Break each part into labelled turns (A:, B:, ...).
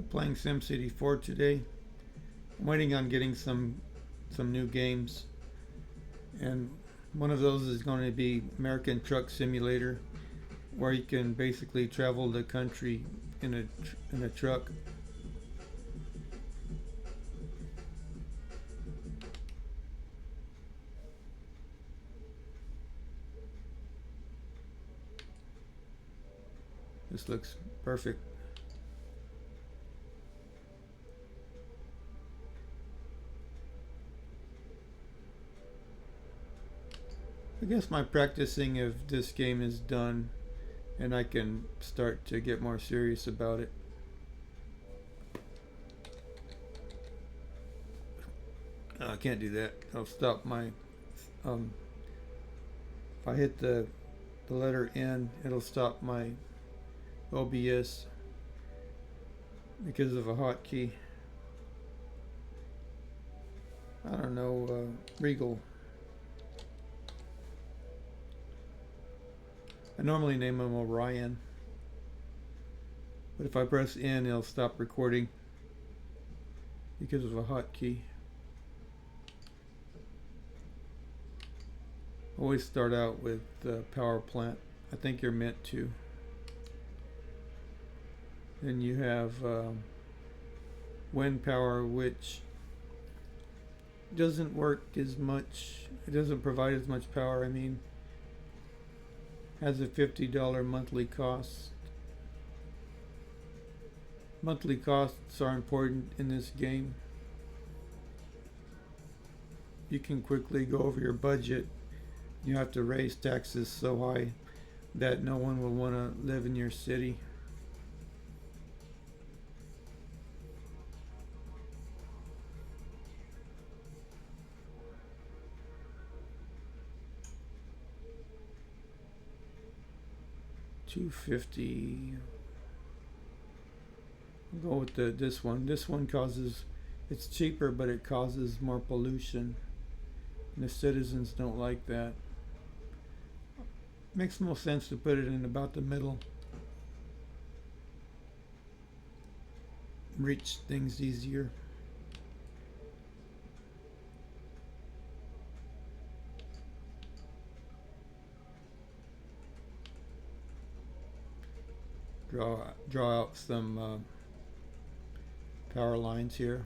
A: be playing SimCity 4 today. I'm waiting on getting some new games, and one of those is going to be American Truck Simulator, where you can basically travel the country in a truck. This looks perfect. I guess my practicing of this game is done, and I can start to get more serious about it. I can't do that. I'll stop my. If I hit the letter N, it'll stop my OBS because of a hotkey. I don't know, Regal. I normally name him Orion, but if I press N, it'll stop recording because of a hotkey. Always start out with the power plant. I think you're meant to. Then you have wind power, which doesn't work as much. It doesn't provide as much power. I mean, has a $50 monthly cost. Monthly costs are important in this game. You can quickly go over your budget. You have to raise taxes so high that no one will want to live in your city. $250. I'll go with this one. This one causes, it's cheaper, but it causes more pollution. And the citizens don't like that. Makes more sense to put it in about the middle. Reach things easier. Draw out some power lines here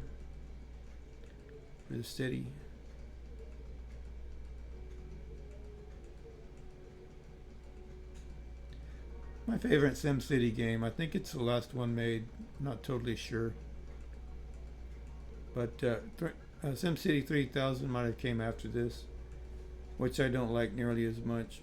A: for the city. My favorite SimCity game. I think it's the last one made. I'm not totally sure. But SimCity 3000 might have came after this, which I don't like nearly as much.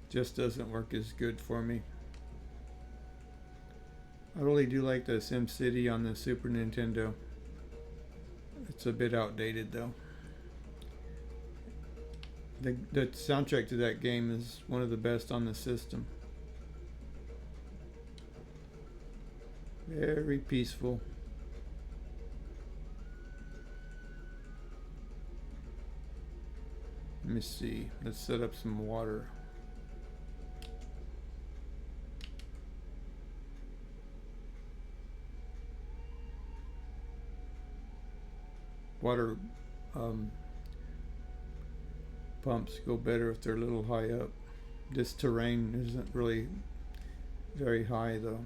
A: Just doesn't work as good for me. I really do like the SimCity on the Super Nintendo. It's a bit outdated though. The soundtrack to that game is one of the best on the system. Very peaceful. Let me see. Let's set up some water. Water pumps go better if they're a little high up. This terrain isn't really very high though.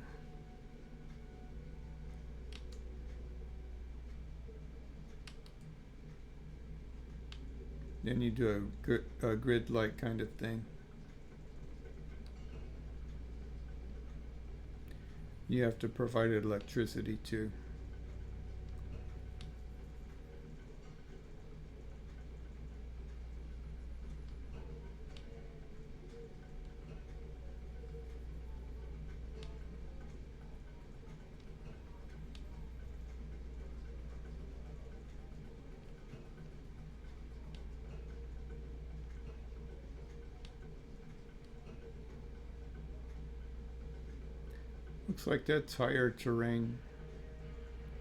A: Then you do a grid-like kind of thing. You have to provide electricity too. Looks like that's higher terrain.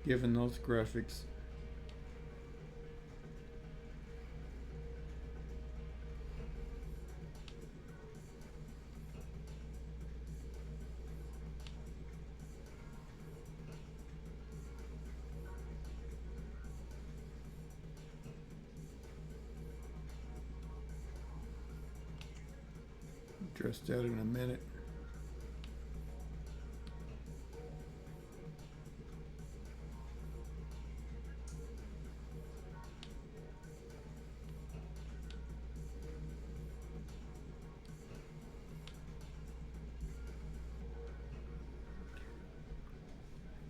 A: given those graphics. Address that in a minute.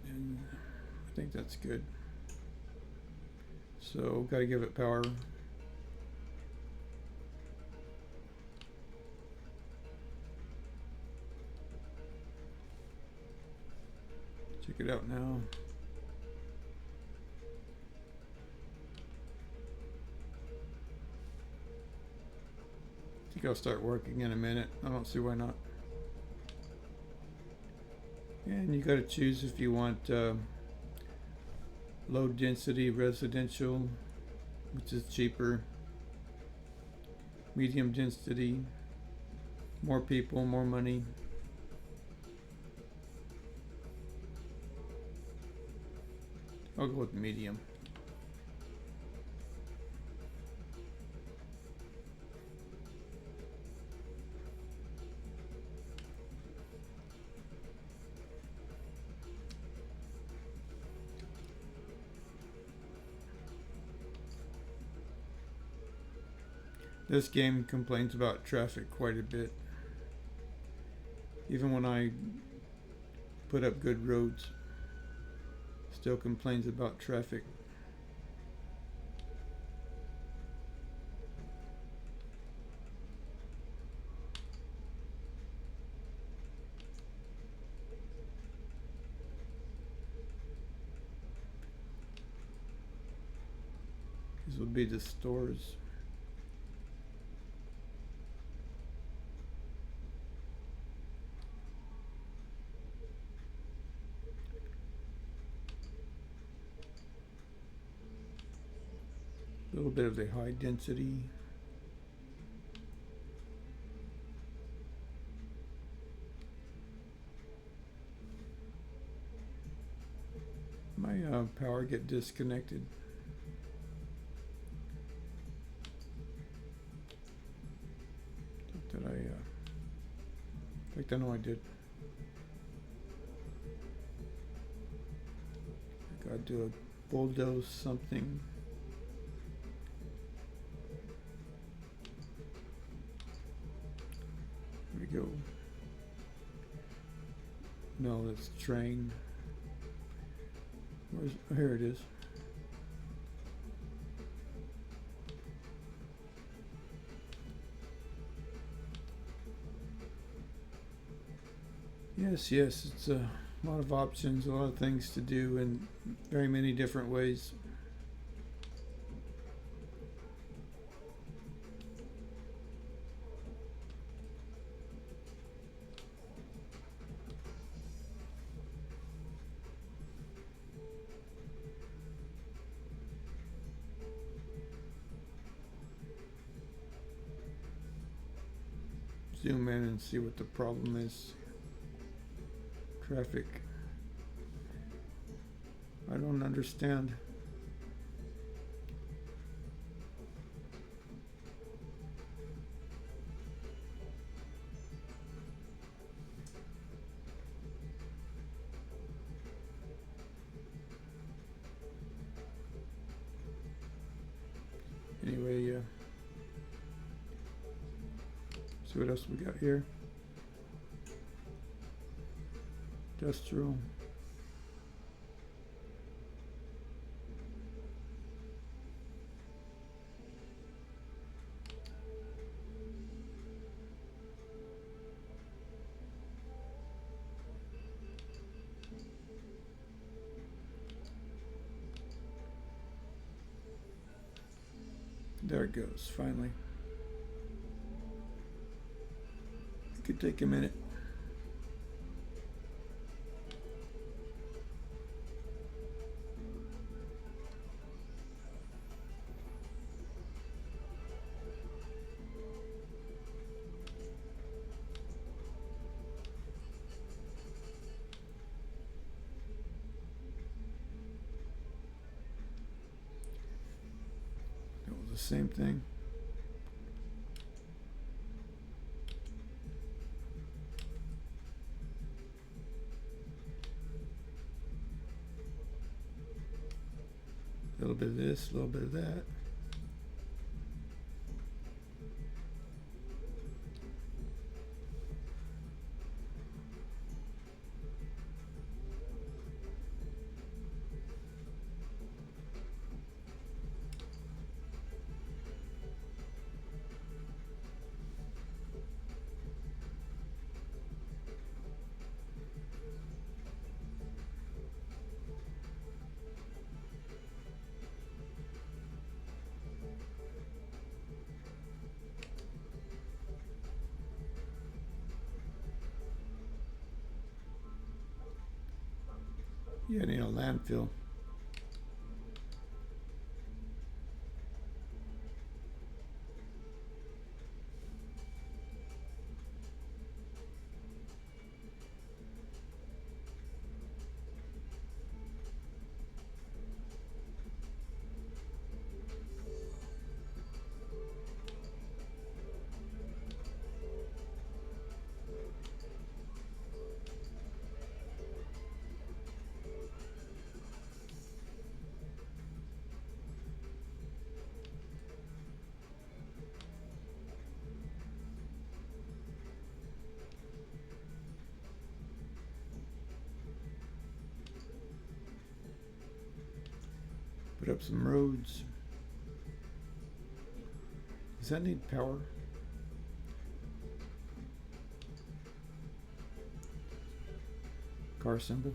A: And I think that's good. So gotta give it power. Check it out now. I think I'll start working in a minute. I don't see why not. And you got to choose if you want low density residential, which is cheaper, medium density, more people, more money. I'll go with medium. This game complains about traffic quite a bit. Even when I put up good roads, still complains about traffic. These would be the stores. A little bit of the high density. My power get disconnected. Did I? In fact, I know I did. I gotta do a bulldoze something. Here we go. No, that's train. Where's, oh, here it is. Yes, it's a lot of options, a lot of things to do in very many different ways. Zoom in and see what the problem is. Traffic. I don't understand. Anyway, see what else we got here. Industrial. There it goes, finally. It could take a minute. same thing. A little bit of this, a little bit of that. Yeah, need a landfill. Put up some roads. Does that need power? Car symbol.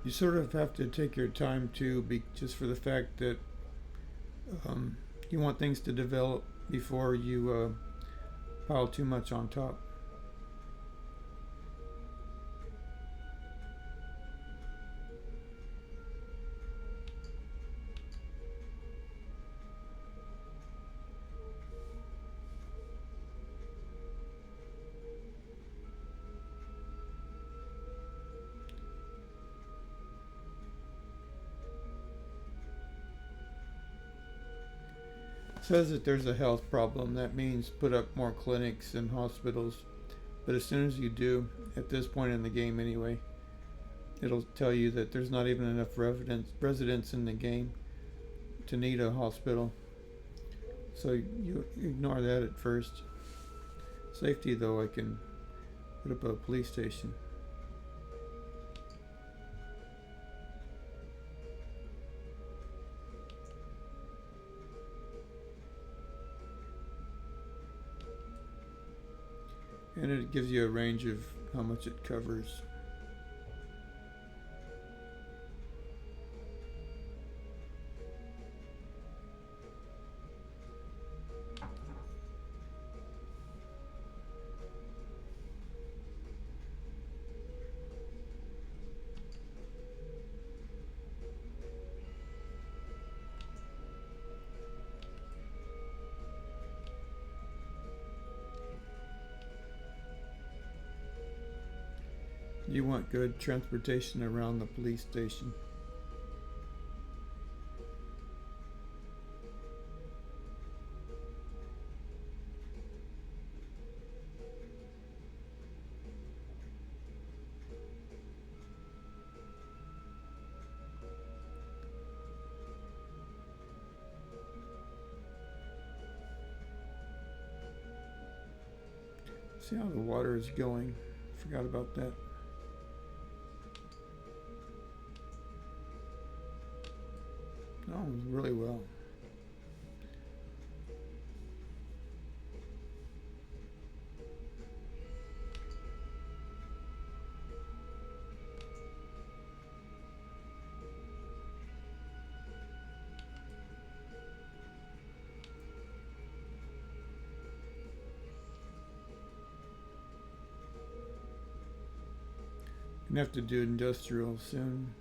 A: You sort of have to take your time too, just for the fact that you want things to develop before you pile too much on top. Says that there's a health problem. That means put up more clinics and hospitals. But as soon as you do, at this point in the game anyway, it'll tell you that there's not even enough residents in the game to need a hospital. So you ignore that at first. Safety though, I can put up a police station. And it gives you a range of how much it covers. You want good transportation around the police station. See how the water is going. Forgot about that. Oh, really well. Gonna have to do industrial soon.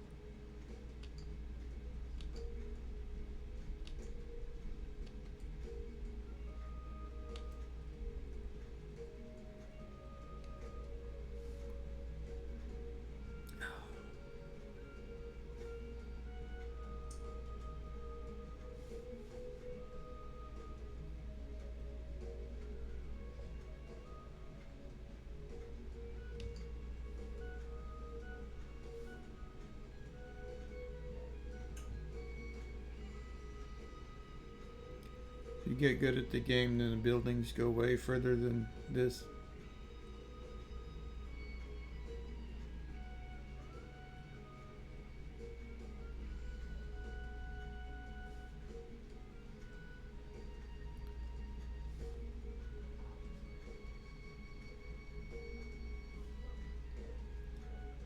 A: If you get good at the game, then the buildings go way further than this.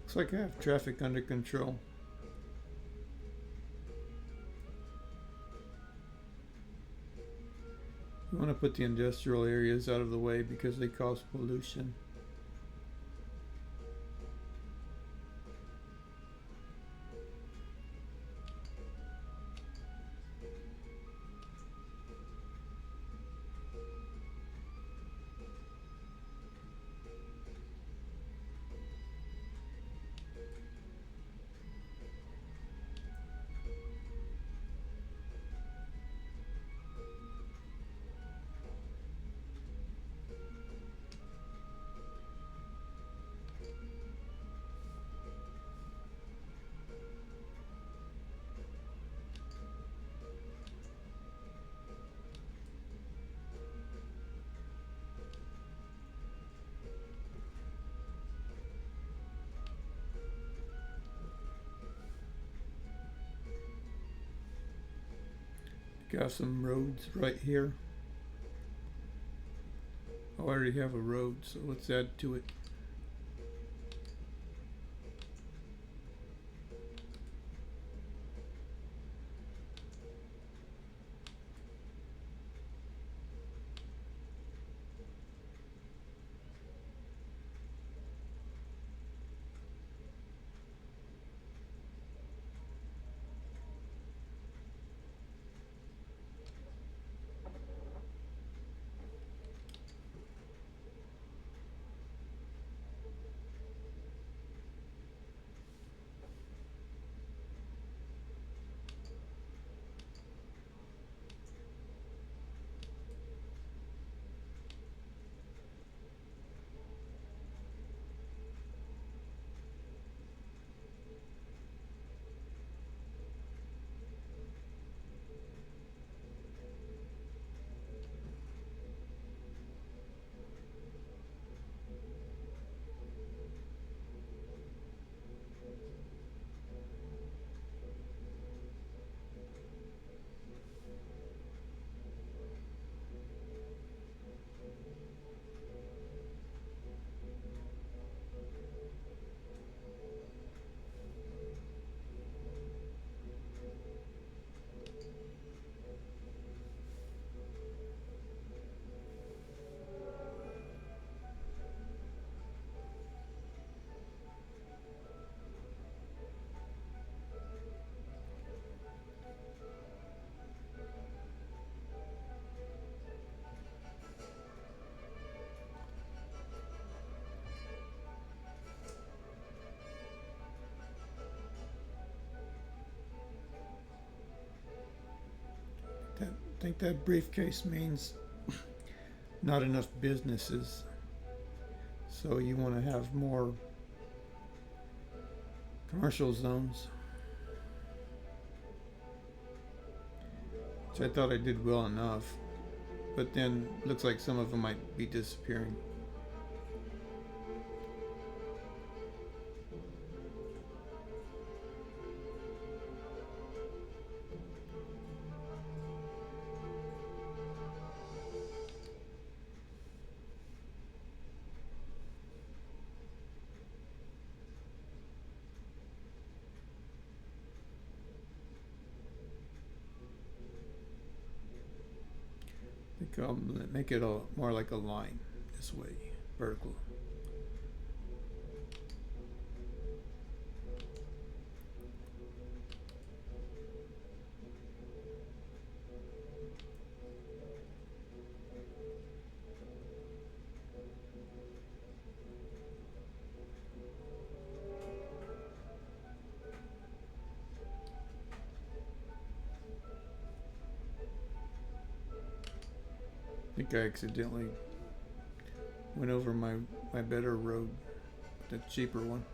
A: Looks like I have traffic under control. We want to put the industrial areas out of the way because they cause pollution. Got some roads right here. I already have a road, so let's add to it. I think that briefcase means not enough businesses. So you want to have more commercial zones. Which I thought I did well enough. But then looks like some of them might be disappearing. make it more like a line this way, vertical. I think I accidentally went over my better road, the cheaper one.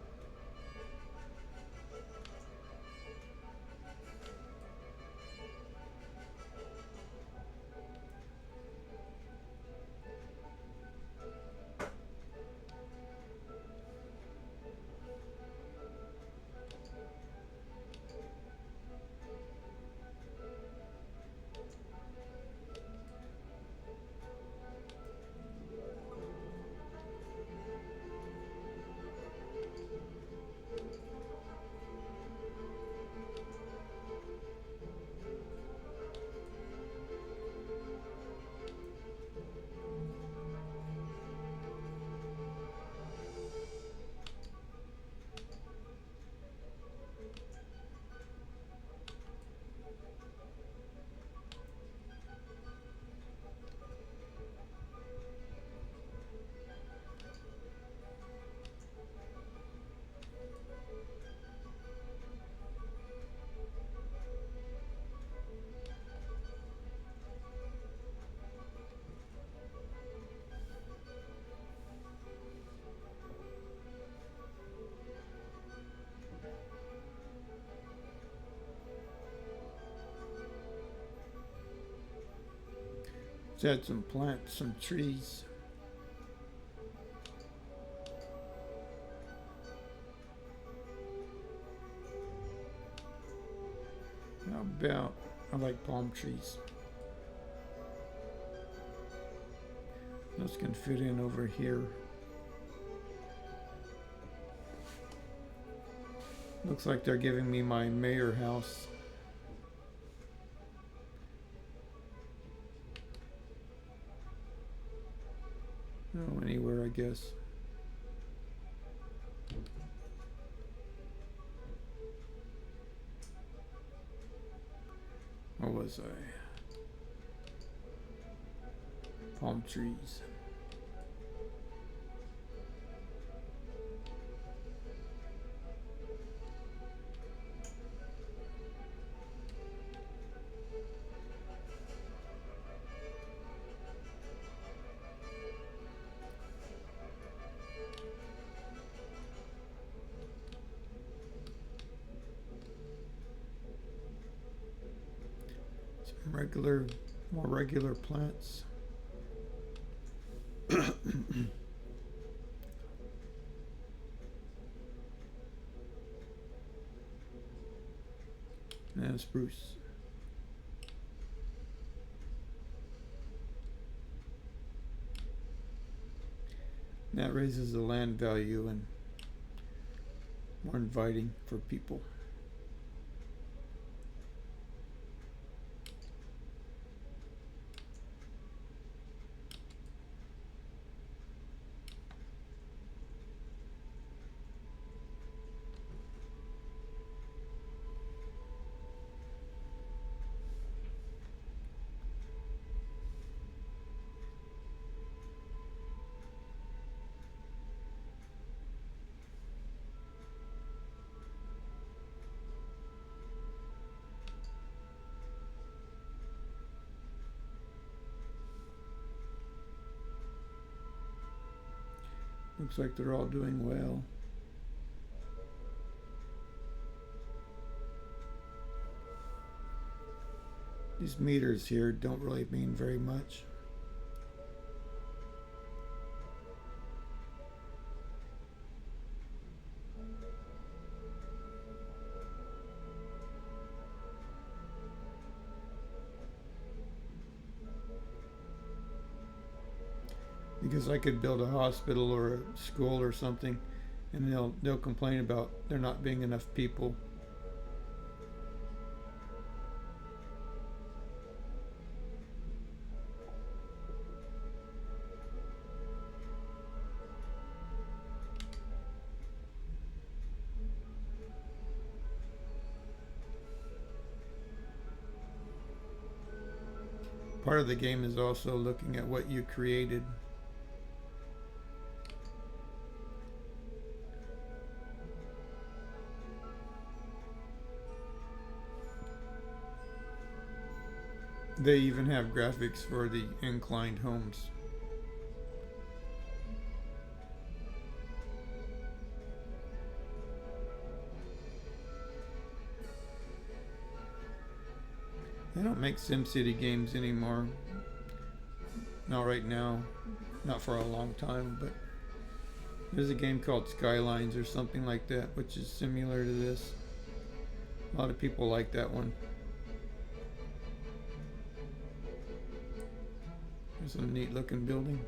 A: Let's add some plants, some trees. How about, I like palm trees. Those can fit in over here. Looks like they're giving me my mayor house. Oh, anywhere, I guess. Where was I? Palm trees. More regular plants. And spruce. That raises the land value and more inviting for people. Looks like they're all doing well. These meters here don't really mean very much. Because I could build a hospital or a school or something, and they'll complain about there not being enough people. part of the game is also looking at what you created. They even have graphics for the inclined homes. They don't make SimCity games anymore. Not right now. Not for a long time, but there's a game called Skylines or something like that, which is similar to this. A lot of people like that one. There's a neat looking building.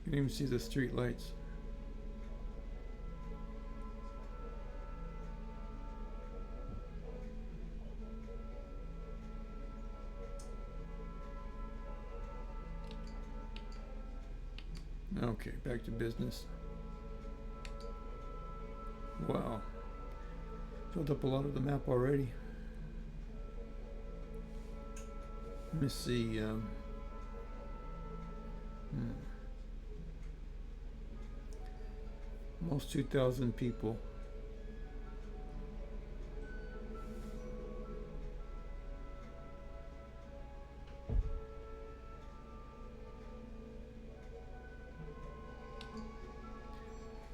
A: You can even see the street lights. Okay, back to business. Wow. Filled up a lot of the map already. Let me see. Almost 2,000 people.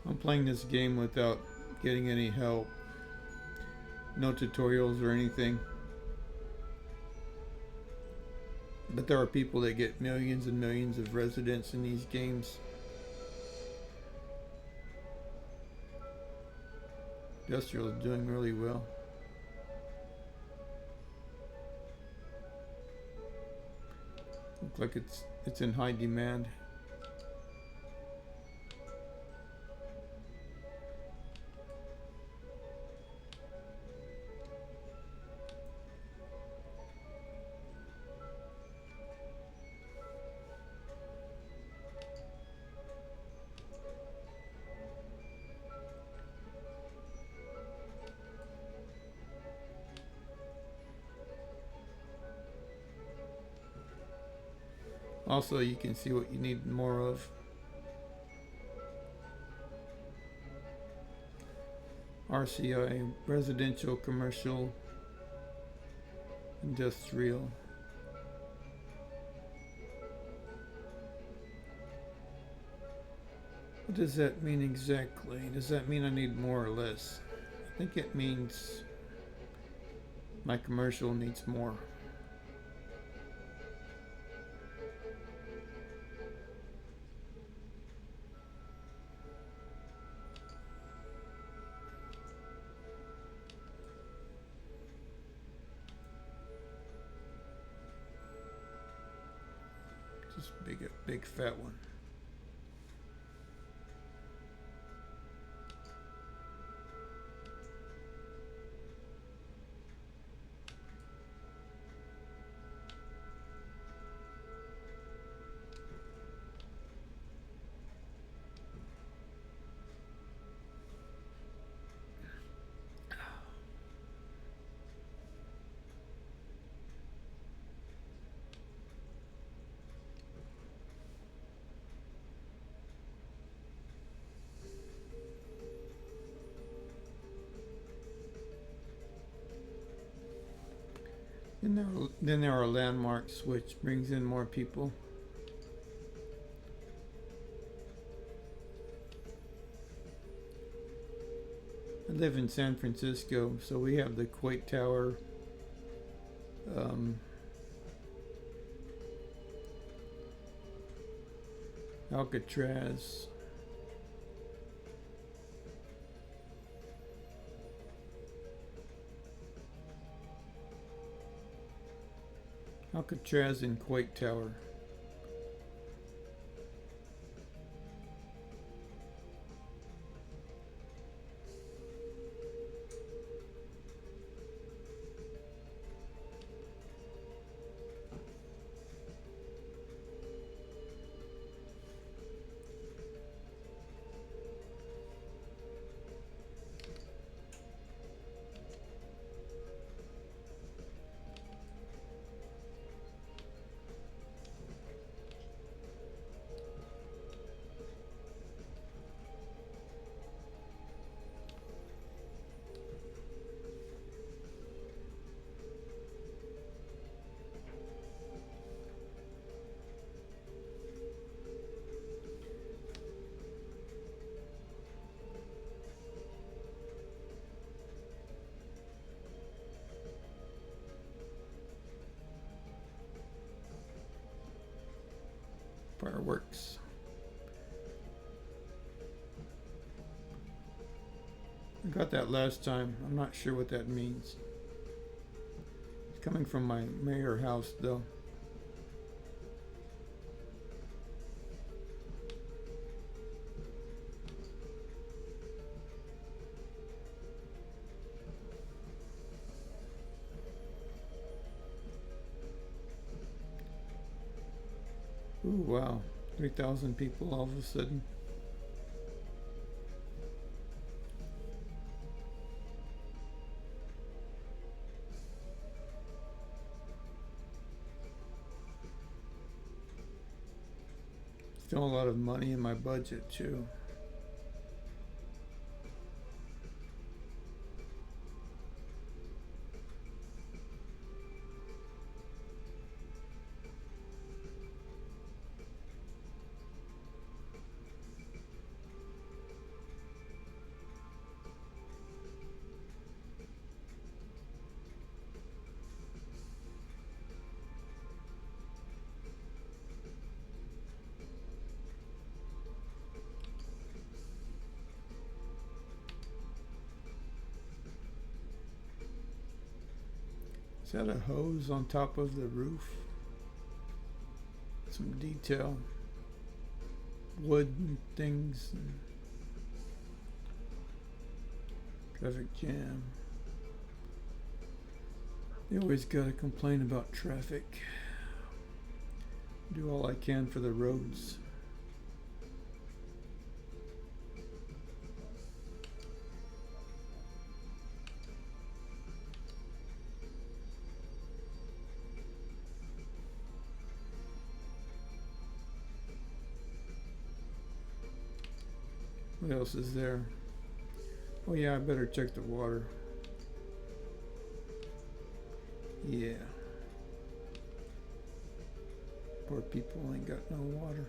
A: I'm playing this game without getting any help. No tutorials or anything. But there are people that get millions and millions of residents in these games. Industrial is doing really well. Looks like it's in high demand. Also, you can see what you need more of. RCI, residential, commercial, industrial. What does that mean exactly? Does that mean I need more or less? I think it means my commercial needs more. Just big fat one. Then there are landmarks, which brings in more people. I live in San Francisco, so we have the Kuwait Tower, Alcatraz, and Kuwait Tower. works. I got that last time. I'm not sure what that means. It's coming from my mayor house though. Ooh, wow. 3,000 people all of a sudden. Still a lot of money in my budget too. Is that a hose on top of the roof? Some detail. Wood and things. And traffic jam. They always gotta complain about traffic. Do all I can for the roads. What else is there? Oh yeah, I better check the water. Yeah. Poor people ain't got no water.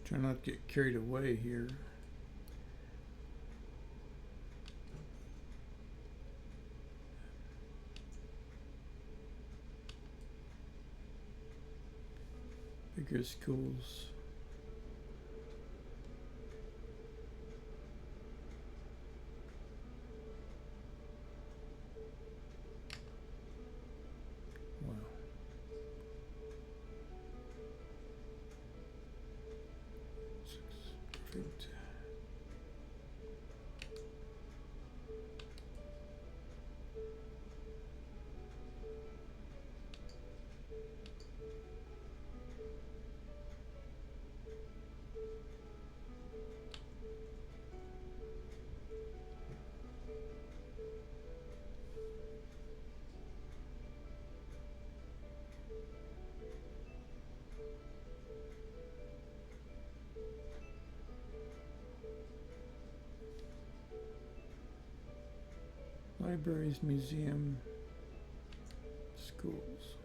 A: Try not to get carried away here. Bigger schools. Wow. Perfect. Libraries, museum, schools.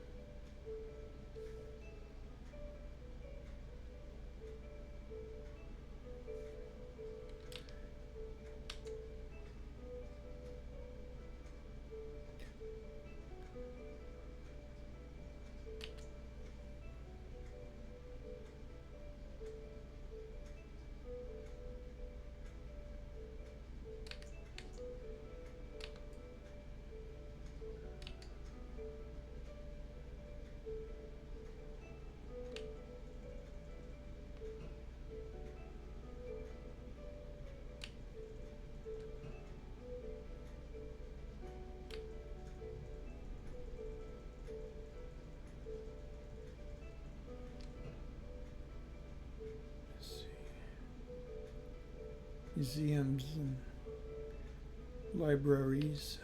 A: museums and libraries.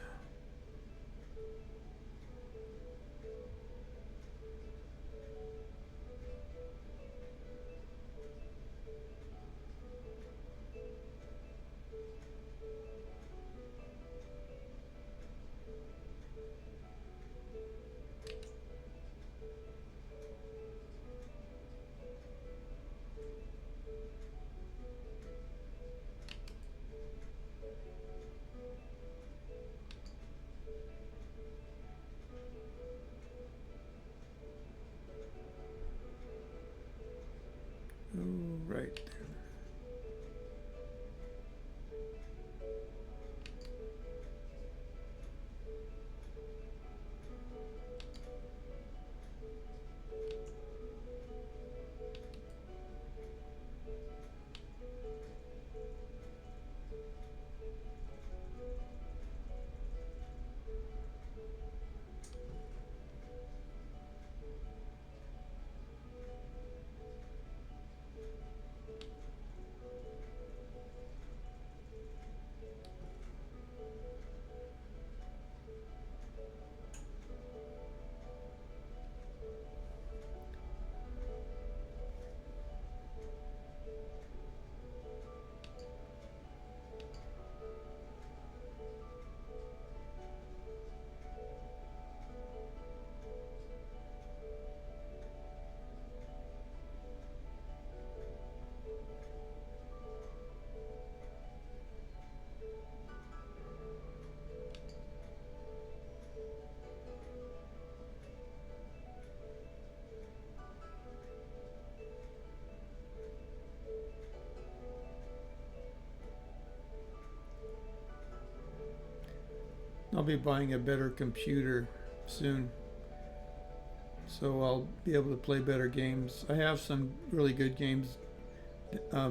A: Oh, right. I'll be buying a better computer soon, so I'll be able to play better games. I have some really good games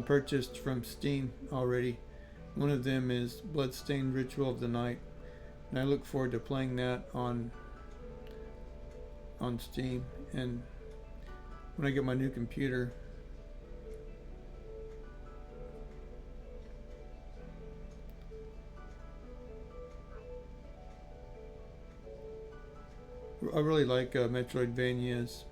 A: purchased from Steam already. One of them is Bloodstained Ritual of the Night, and I look forward to playing that on Steam. And when I get my new computer, I really like Metroidvanias.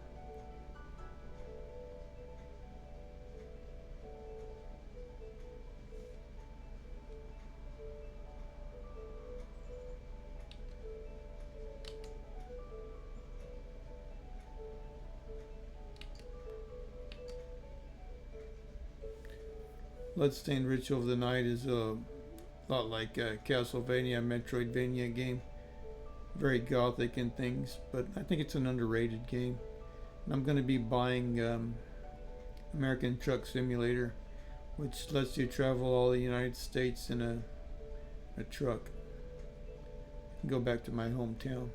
A: Bloodstained Ritual of the Night is a lot like a Castlevania Metroidvania game. Very gothic and things, but I think it's an underrated game. And I'm going to be buying American Truck Simulator, which lets you travel all the United States in a truck. Go back to my hometown.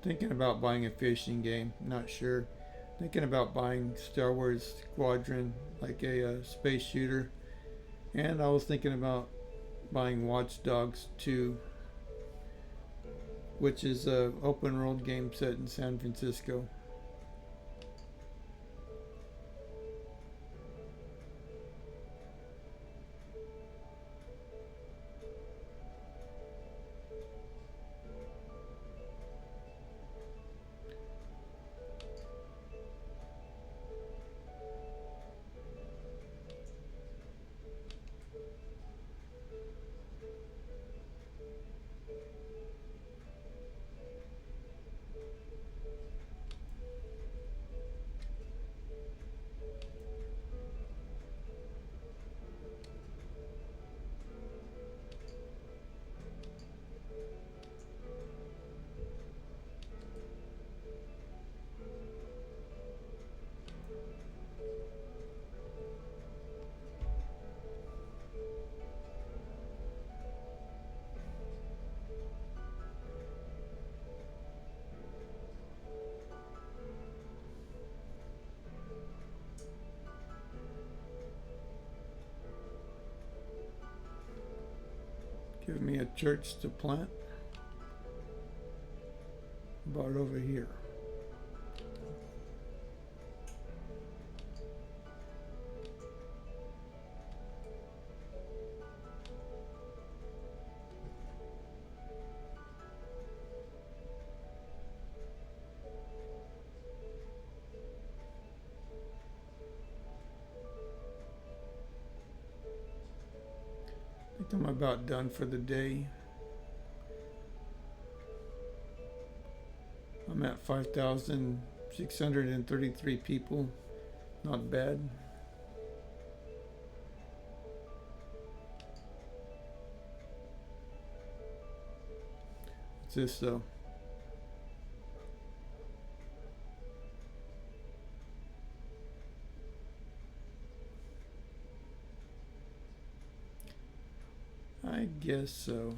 A: Thinking about buying a fishing game, not sure. Thinking about buying Star Wars Squadron, like a space shooter. And I was thinking about buying Watch Dogs 2, which is an open world game set in San Francisco. Give me a church to plant. About over here. think I'm about done for the day. I'm at 5,633 people. Not bad. What's this though? I guess so.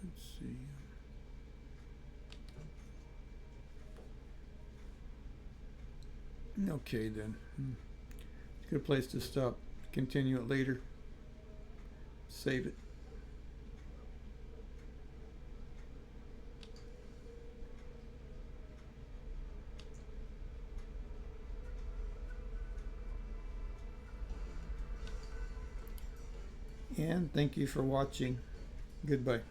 A: Let's see. Okay then. Good place to stop. Continue it later. Save it. And thank you for watching. Goodbye.